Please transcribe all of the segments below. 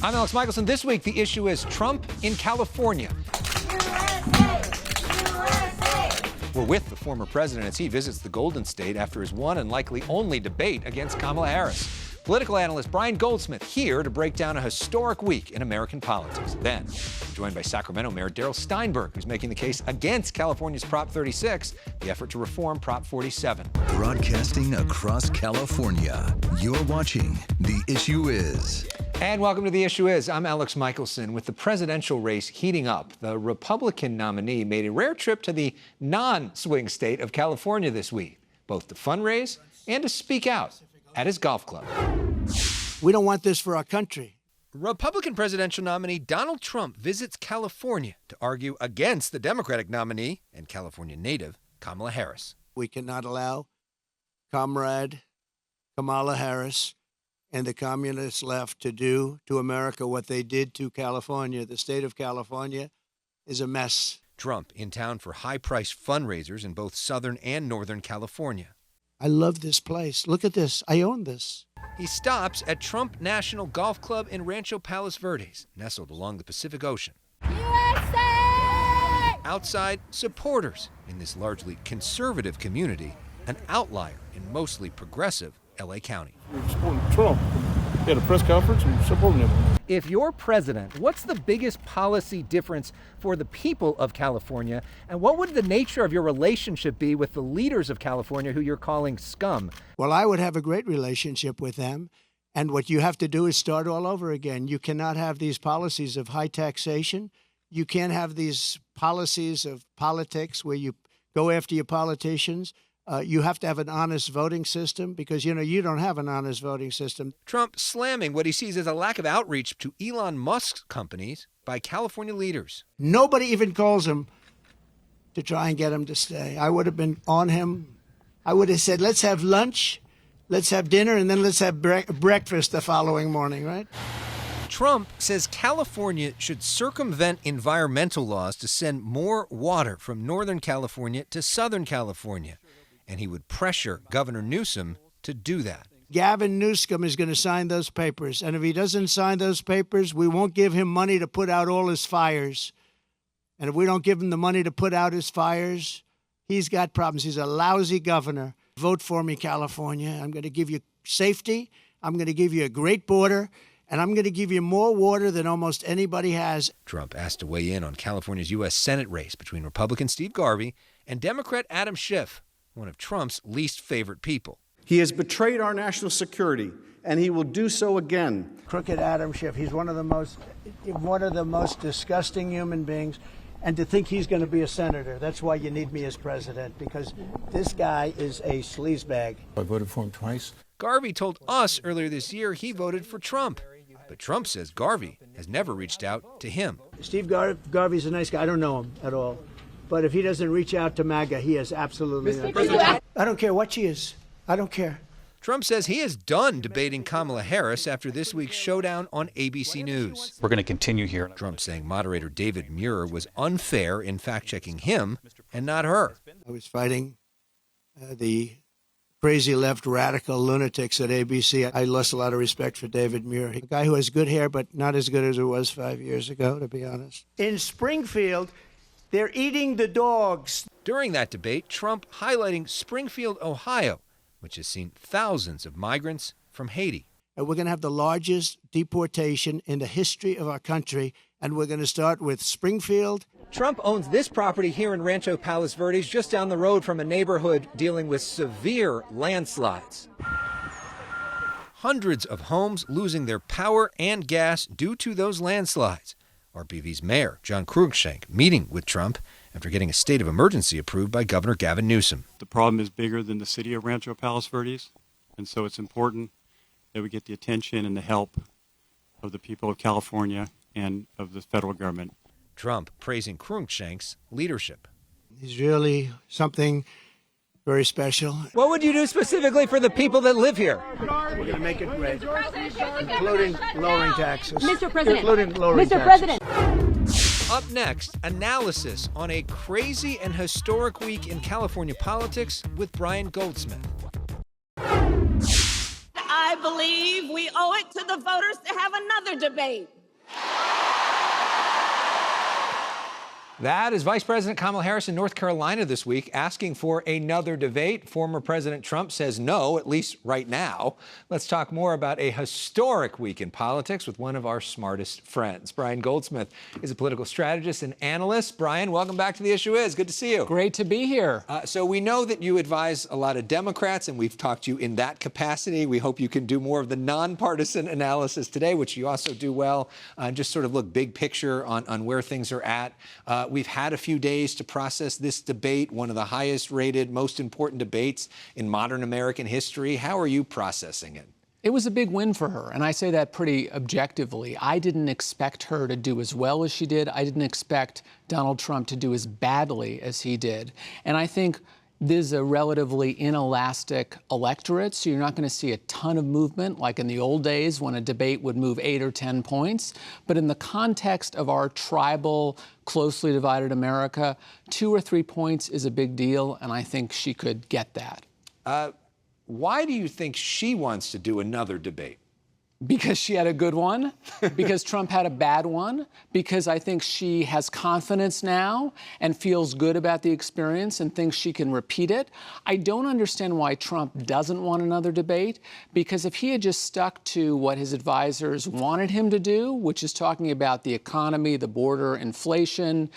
I'm Alex Michelson. This week, the issue is Trump in California. We're with the former president as he visits the Golden State after his one and likely only debate against Kamala Harris. Political analyst Brian Goldsmith here to break down a historic week in American politics. Then, I'm joined by Sacramento Mayor Darrell Steinberg, who's making the case against California's Prop 36, the effort to reform Prop 47. Broadcasting across California, you're watching The Issue Is. And welcome to The Issue Is. I'm Alex Michelson. With the presidential race heating up, the Republican nominee made a rare trip to the non-swing state of California this week, both to fundraise and to speak out at his golf club. We don't want this for our country. Republican presidential nominee Donald Trump visits California to argue against the Democratic nominee and California native Kamala Harris. We cannot allow Comrade Kamala Harris and the communist left to do to America what they did to California. The state of California is a mess. Trump in town for high-priced fundraisers in both Southern and Northern California. I love this place. Look at this. I own this. He stops at Trump National Golf Club in Rancho Palos Verdes, nestled along the Pacific Ocean. USA! Outside, supporters in this largely conservative community, an outlier in mostly progressive L.A. County. We're supporting Trump. He had a press conference and supporting him. If you're president, what's the biggest policy difference for the people of California? And what would the nature of your relationship be with the leaders of California who you're calling scum? Well, I would have a great relationship with them. And what you have to do is start all over again. You cannot have these policies of high taxation. You can't have these policies of politics where you go after your politicians. You have to have an honest voting system because, you don't have an honest voting system. Trump slamming what he sees as a lack of outreach to Elon Musk's companies by California leaders. Nobody even calls him to try and get him to stay. I would have been on him. I would have said, let's have lunch, let's have dinner, and then let's have breakfast the following morning, right? Trump says California should circumvent environmental laws to send more water from Northern California to Southern California. And he would pressure Governor Newsom to do that. Gavin Newsom is going to sign those papers. And if he doesn't sign those papers, we won't give him money to put out all his fires. And if we don't give him the money to put out his fires, he's got problems. He's a lousy governor. Vote for me, California. I'm going to give you safety. I'm going to give you a great border. And I'm going to give you more water than almost anybody has. Trump asked to weigh in on California's U.S. Senate race between Republican Steve Garvey and Democrat Adam Schiff, one of Trump's least favorite people. He has betrayed our national security, and he will do so again. Crooked Adam Schiff, he's one of the most disgusting human beings. And to think he's going to be a senator, that's why you need me as president, because this guy is a sleazebag. I voted for him twice. Garvey told us earlier this year he voted for Trump. But Trump says Garvey has never reached out to him. Steve Garvey's a nice guy. I don't know him at all. But if he doesn't reach out to MAGA, he is absolutely not. I don't care what she is. I don't care. Trump says he is done debating Kamala Harris after this week's showdown on ABC News. We're going to continue here. Trump saying moderator David Muir was unfair in fact-checking him and not her. I was fighting the crazy left radical lunatics at ABC. I lost a lot of respect for David Muir, a guy who has good hair, but not as good as it was 5 years ago, to be honest. In Springfield, they're eating the dogs. During that debate, Trump highlighting Springfield, Ohio, which has seen thousands of migrants from Haiti. And we're going to have the largest deportation in the history of our country, and we're going to start with Springfield. Trump owns this property here in Rancho Palos Verdes, just down the road from a neighborhood dealing with severe landslides. Hundreds of homes losing their power and gas due to those landslides. RPV's mayor, John Cruikshank, meeting with Trump after getting a state of emergency approved by Governor Gavin Newsom. The problem is bigger than the city of Rancho Palos Verdes, and so it's important that we get the attention and the help of the people of California and of the federal government. Trump praising Cruikshank's leadership. He's really something very special. What would you do specifically for the people that live here? We're going to make it great, including lowering taxes. Mr. President. Including lowering Mr. taxes. President. Up next, analysis on a crazy and historic week in California politics with Brian Goldsmith. I believe we owe it to the voters to have another another debate. That is Vice President Kamala Harris in North Carolina this week asking for another debate. Former President Trump says no, at least right now. Let's talk more about a historic week in politics with one of our smartest friends. Brian Goldsmith is a political strategist and analyst. Brian, welcome back to The Issue Is. Good to see you. Great to be here. So we know that you advise a lot of Democrats, and we've talked to you in that capacity. We hope you can do more of the nonpartisan analysis today, which you also do well, and just sort of look big picture on where things are at. We've had a few days to process this debate, one of the highest rated, most important debates in modern American history. How are you processing it? It was a big win for her, and I say that pretty objectively. I didn't expect her to do as well as she did. I didn't expect Donald Trump to do as badly as he did. And I think this is a relatively inelastic electorate, so you're not going to see a ton of movement like in the old days when a debate would move 8 or 10 points. But in the context of our tribal, closely divided America, 2 or 3 points is a big deal, and I think she could get that. Why do you think she wants to do another debate? Because she had a good one, because Trump had a bad one, because I think she has confidence now and feels good about the experience and thinks she can repeat it. I don't understand why Trump doesn't want another debate, because if he had just stuck to what his advisors wanted him to do, which is talking about the economy, the border, inflation,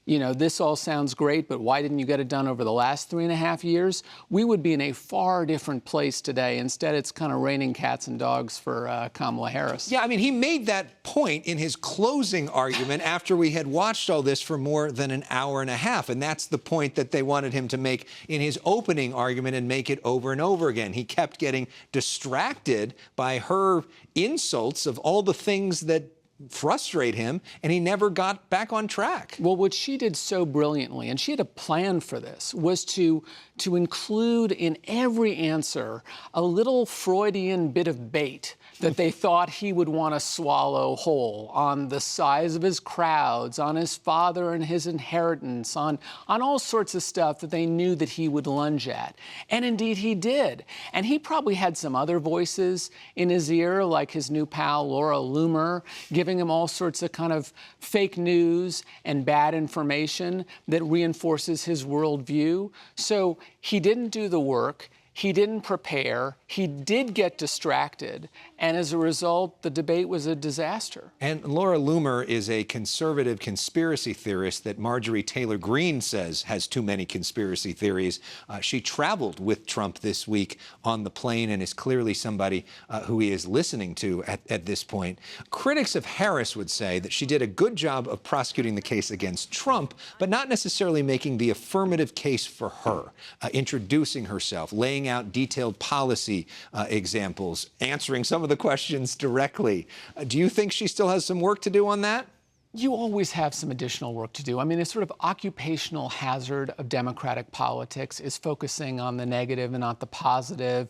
you know, this all sounds great, but why didn't you get it done over the last 3.5 years? We would be in a far different place today. Instead, it's kind of raining cats and dogs for Kamala Harris. Yeah, I mean, he made that point in his closing argument after we had watched all this for more than an hour and a half. And that's the point that they wanted him to make in his opening argument and make it over and over again. He kept getting distracted by her insults of all the things that frustrate him, and he never got back on track. Well, what she did so brilliantly, and she had a plan for this, was to include in every answer a little Freudian bit of bait that they thought he would want to swallow whole, on the size of his crowds, on his father and his inheritance, on all sorts of stuff that they knew that he would lunge at. And indeed he did. And he probably had some other voices in his ear, like his new pal Laura Loomer, giving him all sorts of kind of fake news and bad information that reinforces his worldview. So he didn't do the work. He didn't prepare. He did get distracted. And as a result, the debate was a disaster. And Laura Loomer is a conservative conspiracy theorist that Marjorie Taylor Greene says has too many conspiracy theories. She traveled with Trump this week on the plane and is clearly somebody who he is listening to at this point. Critics of Harris would say that she did a good job of prosecuting the case against Trump, but not necessarily making the affirmative case for her, introducing herself, laying out detailed policy examples, answering some of the questions directly. Do you think she still has some work to do on that? You always have some additional work to do. I mean, the sort of occupational hazard of Democratic politics is focusing on the negative and not the positive.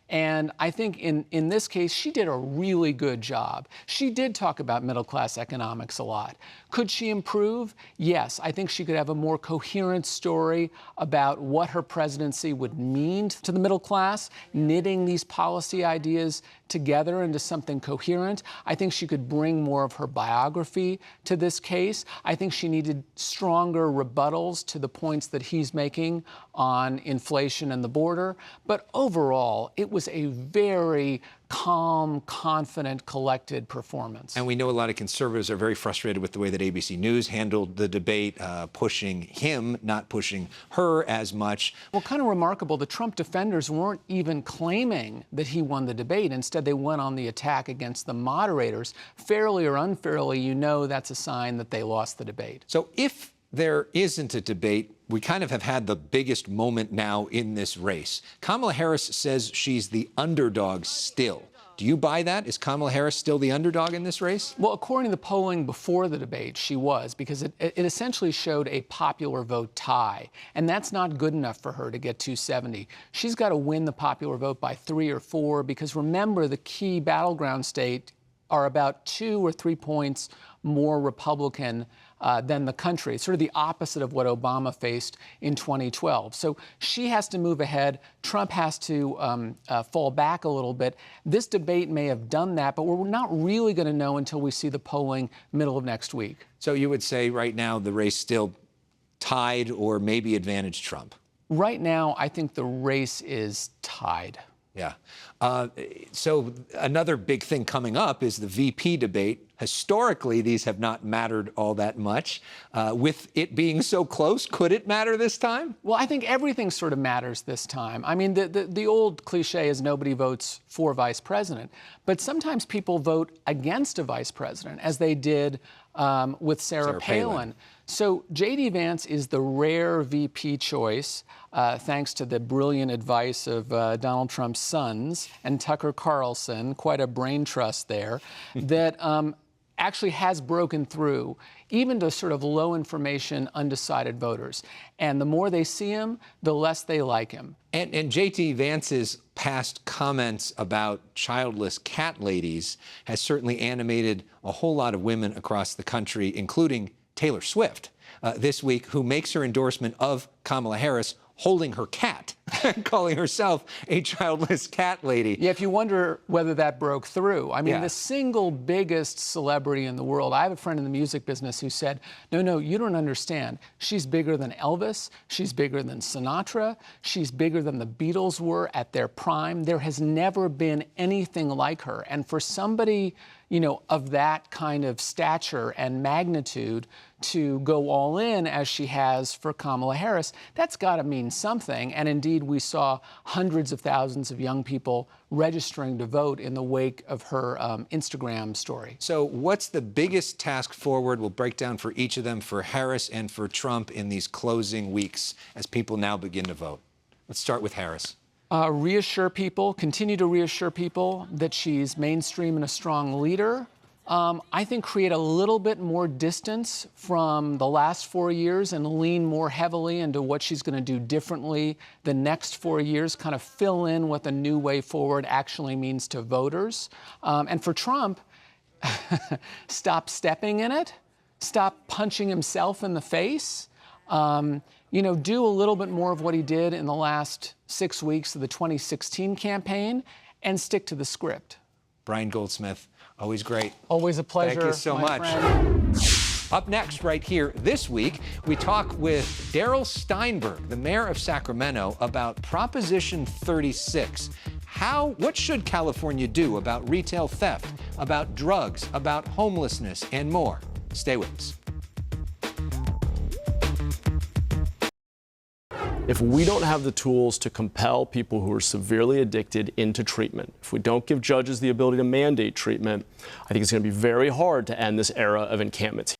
And I think in this case, she did a really good job. She did talk about middle-class economics a lot. Could she improve? Yes. I think she could have a more coherent story about what her presidency would mean to the middle class, knitting these policy ideas together into something coherent. I think she could bring more of her biography to this case. I think she needed stronger rebuttals to the points that he's making on inflation and the border. But overall, it was a very calm, confident, collected performance. And we know a lot of conservatives are very frustrated with the way that ABC News handled the debate, pushing him, not pushing her as much. Well, kind of remarkable, the Trump defenders weren't even claiming that he won the debate. Instead, they went on the attack against the moderators. Fairly or unfairly, you know that's a sign that they lost the debate. So if there isn't a debate, we kind of have had the biggest moment now in this race. Kamala Harris says she's the underdog still. Do you buy that? Is Kamala Harris still the underdog in this race? Well, according to the polling before the debate, she was, because it essentially showed a popular vote tie. And that's not good enough for her to get 270. She's got to win the popular vote by 3 or 4, because remember, the key battleground state are about 2 or 3 points more Republican than the country. It's sort of the opposite of what Obama faced in 2012. So she has to move ahead. Trump has to fall back a little bit. This debate may have done that, but we're not really going to know until we see the polling middle of next week. So you would say right now the race still tied or maybe advantaged Trump? Right now, I think the race is tied. Yeah. So another big thing coming up is the VP debate. Historically, these have not mattered all that much. With it being so close, could it matter this time? Well, I think everything sort of matters this time. I mean, the old cliche is nobody votes for vice president. But sometimes people vote against a vice president, as they did with Sarah Palin. So J.D. Vance is the rare VP choice, thanks to the brilliant advice of Donald Trump's sons and Tucker Carlson, quite a brain trust there, that actually has broken through, even to sort of low information, undecided voters. And the more they see him, the less they like him. And J.D. Vance's past comments about childless cat ladies has certainly animated a whole lot of women across the country, including Taylor Swift this week, who makes her endorsement of Kamala Harris holding her cat, calling herself a childless cat lady. Yeah, if you wonder whether that broke through. I mean, the single biggest celebrity in the world, I have a friend in the music business who said, no, you don't understand. She's bigger than Elvis. She's bigger than Sinatra. She's bigger than the Beatles were at their prime. There has never been anything like her. And for somebody, of that kind of stature and magnitude to go all in as she has for Kamala Harris, that's got to mean something. And indeed, we saw hundreds of thousands of young people registering to vote in the wake of her Instagram story. So what's the biggest task forward? We'll break down for each of them, for Harris and for Trump, in these closing weeks as people now begin to vote. Let's start with Harris. Continue to reassure people that she's mainstream and a strong leader. I think create a little bit more distance from the last 4 years and lean more heavily into what she's going to do differently the next 4 years, kind of fill in what the new way forward actually means to voters. And for Trump, stop stepping in it, stop punching himself in the face. Do a little bit more of what he did in the last 6 weeks of the 2016 campaign and stick to the script. Brian Goldsmith, always great. Always a pleasure. Thank you so much. Friend. Up next, right here this week, we talk with Darrell Steinberg, the mayor of Sacramento, about Proposition 36. What should California do about retail theft, about drugs, about homelessness, and more? Stay with us. If we don't have the tools to compel people who are severely addicted into treatment, if we don't give judges the ability to mandate treatment, I think it's going to be very hard to end this era of encampments.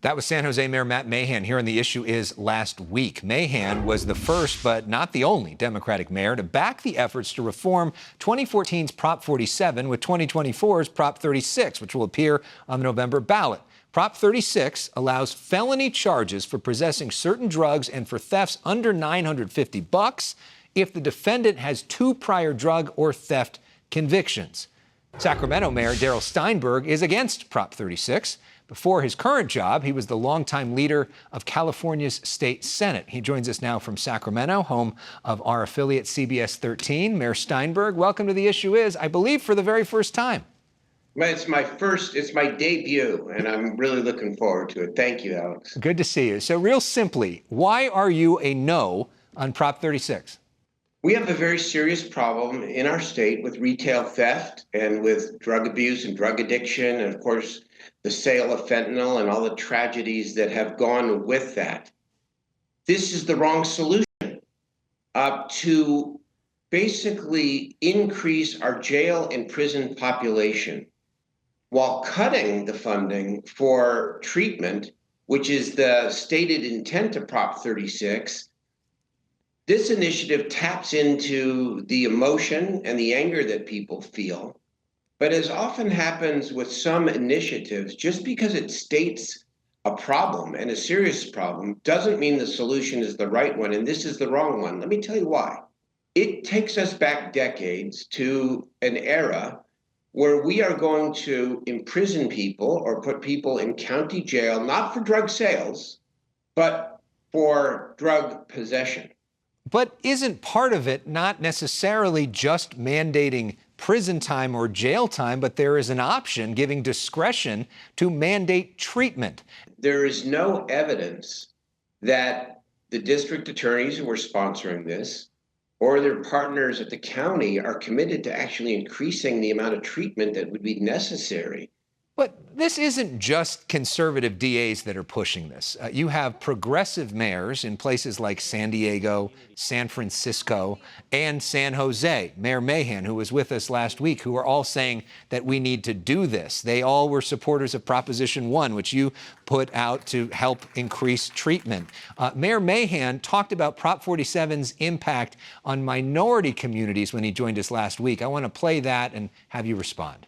That was San Jose Mayor Matt Mahan here on The Issue Is last week. Mahan was the first, but not the only, Democratic mayor to back the efforts to reform 2014's Prop 47 with 2024's Prop 36, which will appear on the November ballot. Prop 36 allows felony charges for possessing certain drugs and for thefts under $950 if the defendant has 2 prior drug or theft convictions. Sacramento Mayor Darrell Steinberg is against Prop 36. Before his current job, he was the longtime leader of California's state Senate. He joins us now from Sacramento, home of our affiliate CBS 13. Mayor Steinberg, welcome to The Issue Is, I believe, for the very first time. Well, it's my debut, and I'm really looking forward to it. Thank you, Alex. Good to see you. So real simply, why are you a no on Prop 36? We have a very serious problem in our state with retail theft and with drug abuse and drug addiction, and of course, the sale of fentanyl and all the tragedies that have gone with that. This is the wrong solution to basically increase our jail and prison population while cutting the funding for treatment, which is the stated intent of Prop 36. This initiative taps into the emotion and the anger that people feel. But as often happens with some initiatives, just because it states a problem and a serious problem doesn't mean the solution is the right one, and this is the wrong one. Let me tell you why. It takes us back decades to an era where we are going to imprison people or put people in county jail, not for drug sales, but for drug possession. But isn't part of it not necessarily just mandating prison time or jail time, but there is an option giving discretion to mandate treatment? There is no evidence that the district attorneys who are sponsoring this or their partners at the county are committed to actually increasing the amount of treatment that would be necessary. But this isn't just conservative DAs that are pushing this. You have progressive mayors in places like San Diego, San Francisco, and San Jose. Mayor Mahan, who was with us last week, who are all saying that we need to do this. They all were supporters of Proposition 1, which you put out to help increase treatment. Mayor Mahan talked about Prop 47's impact on minority communities when he joined us last week. I want to play that and have you respond.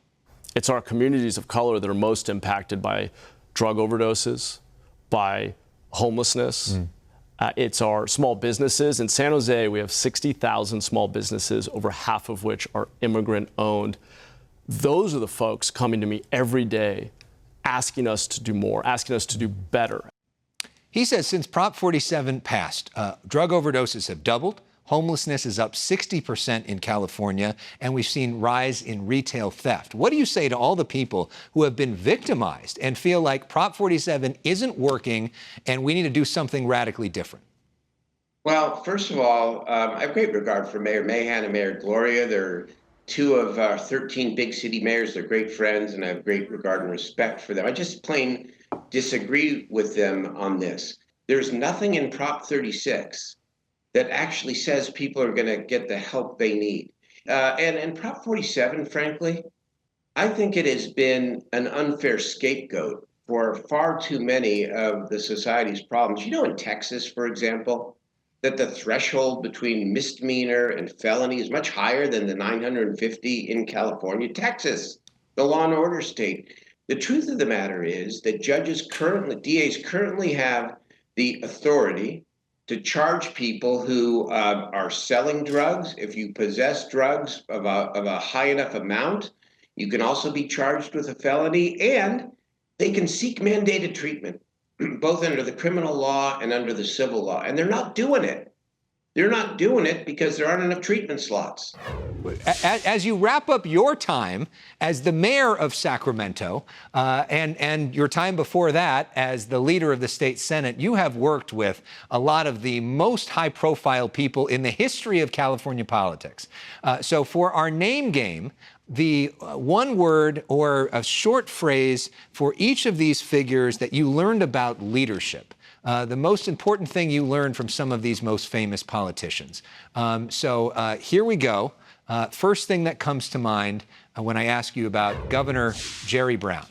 It's our communities of color that are most impacted by drug overdoses, by homelessness. It's our small businesses. In San Jose, we have 60,000 small businesses, over half of which are immigrant-owned. Those are the folks coming to me every day asking us to do more, asking us to do better. He says since Prop 47 passed, drug overdoses have doubled. Homelessness is up 60% in California, and we've seen rise in retail theft. What do you say to all the people who have been victimized and feel like Prop 47 isn't working and we need to do something radically different? Well, first of all, I have great regard for Mayor Mahan and Mayor Gloria. They're two of our 13 big city mayors. They're great friends, and I have great regard and respect for them. I just plain disagree with them on this. There's nothing in Prop 36 that actually says people are going to get the help they need. And Prop 47, frankly, I think it has been an unfair scapegoat for far too many of the society's problems. You know, in Texas, for example, that the threshold between misdemeanor and felony is much higher than the 950 in California. Texas, the law and order state. The truth of the matter is that DAs currently have the authority to charge people who are selling drugs. If you possess drugs of a high enough amount, you can also be charged with a felony, and they can seek mandated treatment, both under the criminal law and under the civil law. And they're not doing it. They're not doing it because there aren't enough treatment slots. As you wrap up your time as the mayor of Sacramento and your time before that as the leader of the state Senate, you have worked with a lot of the most high-profile people in the history of California politics. So for our name game, the one word or a short phrase for each of these figures that you learned about leadership. The most important thing you learned from some of these most famous politicians. So here we go. First thing that comes to mind when I ask you about Governor Jerry Brown.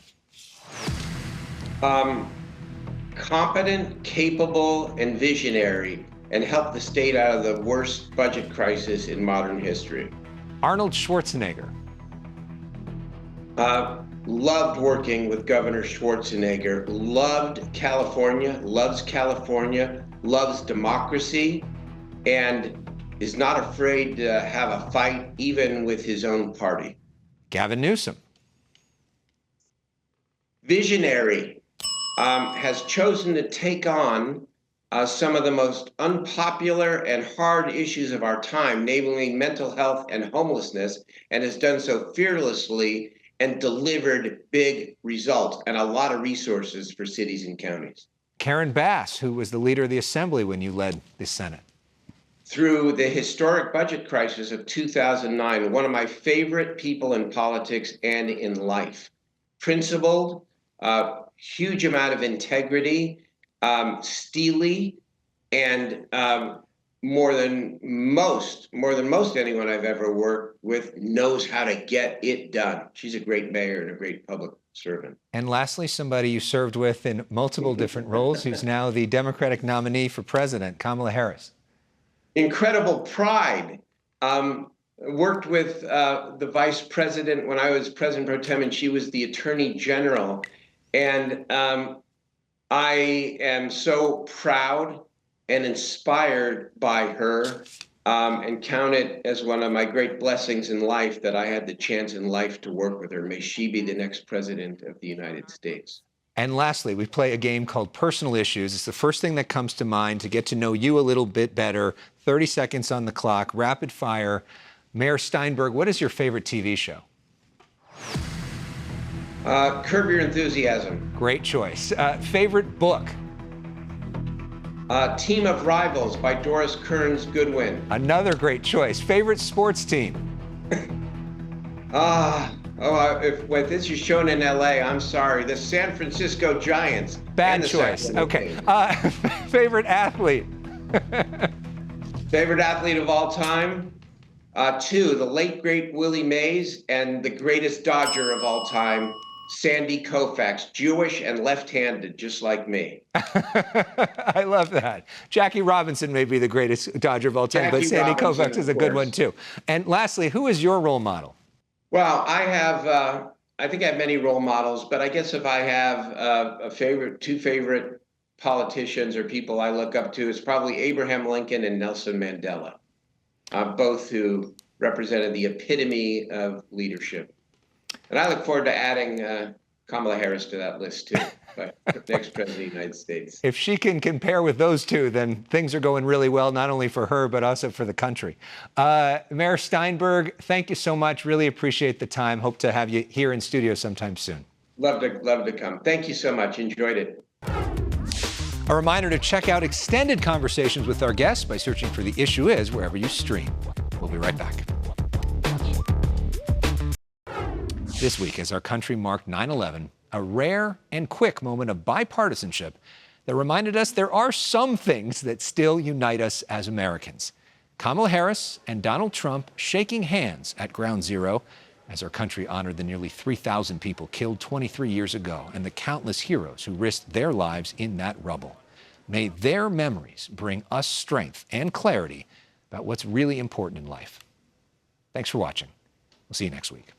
Competent, capable, and visionary, and helped the state out of the worst budget crisis in modern history. Arnold Schwarzenegger. Loved working with Governor Schwarzenegger, loved California, loves democracy, and is not afraid to have a fight even with his own party. Gavin Newsom. Visionary, has chosen to take on some of the most unpopular and hard issues of our time, namely mental health and homelessness, and has done so fearlessly and delivered big results and a lot of resources for cities and counties. Karen Bass, who was the leader of the Assembly when you led the Senate. Through the historic budget crisis of 2009, one of my favorite people in politics and in life. Principled, huge amount of integrity, steely, and more than most anyone I've ever worked with knows how to get it done. She's a great mayor and a great public servant. And lastly, somebody you served with in multiple different roles, who's now the Democratic nominee for president, Kamala Harris. Incredible pride. Worked with the vice president when I was president pro tem, and she was the attorney general. And I am so proud and inspired by her. and count it as one of my great blessings in life that I had the chance in life to work with her. May she be the next president of the United States. And lastly, we play a game called Personal Issues. It's the first thing that comes to mind to get to know you a little bit better. 30 seconds on the clock, rapid fire. Mayor Steinberg, what is your favorite TV show? Curb Your Enthusiasm. Great choice. Favorite book? Team of Rivals by Doris Kearns Goodwin. Another great choice. Favorite sports team? If this is shown in LA, I'm sorry. The San Francisco Giants. Bad choice. Okay. Favorite athlete? Favorite athlete of all time? Two, the late, great Willie Mays, and the greatest Dodger of all time, Sandy Koufax, Jewish and left-handed, just like me. I love that. Jackie Robinson may be the greatest Dodger of all time, but Sandy Koufax is a good one, too. And lastly, who is your role model? Well, I think I have many role models, but I guess if I have two favorite politicians or people I look up to, it's probably Abraham Lincoln and Nelson Mandela, both who represented the epitome of leadership. And I look forward to adding Kamala Harris to that list, too, next president of the United States. If she can compare with those two, then things are going really well, not only for her, but also for the country. Mayor Steinberg, thank you so much. Really appreciate the time. Hope to have you here in studio sometime soon. Love to come. Thank you so much. Enjoyed it. A reminder to check out extended conversations with our guests by searching for The Issue Is wherever you stream. We'll be right back. This week, as our country marked 9/11, a rare and quick moment of bipartisanship that reminded us there are some things that still unite us as Americans. Kamala Harris and Donald Trump shaking hands at Ground Zero as our country honored the nearly 3,000 people killed 23 years ago and the countless heroes who risked their lives in that rubble. May their memories bring us strength and clarity about what's really important in life. Thanks for watching. We'll see you next week.